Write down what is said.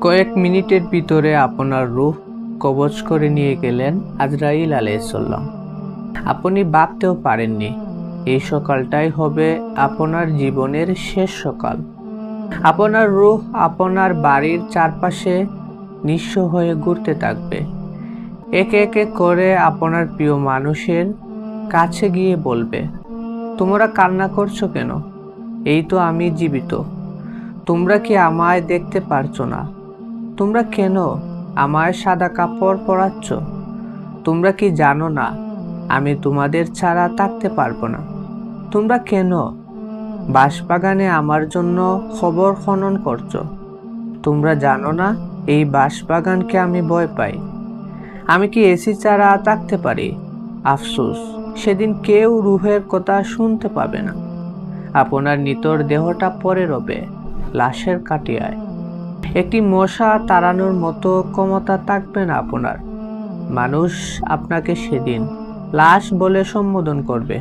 কয়েক মিনিটের ভিতরে আপনার রূহ কবজ করে নিয়ে গেলেন আজরাইল আলাইহিসসালাম। আপনি ভাবতেও পারেননি এই সকালটাই হবে আপনার জীবনের শেষ সকাল। আপনার রূহ আপনার বাড়ির চারপাশে নিঃস্ব হয়ে ঘুরতে থাকবে। একে একে করে আপনার প্রিয় মানুষের কাছে গিয়ে বলবে, তোমরা কান্না করছো কেন? এই তো আমি জীবিত। তোমরা কি আমায় দেখতে পারছো না? তোমরা কেন আমায় সাদা কাপড় পরাচ্ছ? তোমরা কি জানো না আমি তোমাদের ছাড়া থাকতে পারবো না? তোমরা কেন বাঁশবাগানে আমার জন্য খবর খনন করছো? তোমরা জানো না এই বাঁশবাগানকে আমি ভয় পাই। আমি কি এসি ছাড়া থাকতে পারি? আফসোস, সেদিন কেউ রূহের কথা শুনতে পাবে না। আপনার নিতর দেহটা পড়ে রবে লাশের কাটিয়ায়। একটি মশা তাড়ানোর মতো ক্ষমতা থাকবে না আপনার। মানুষ আপনাকে সেদিন লাশ বলে সম্বোধন করবে।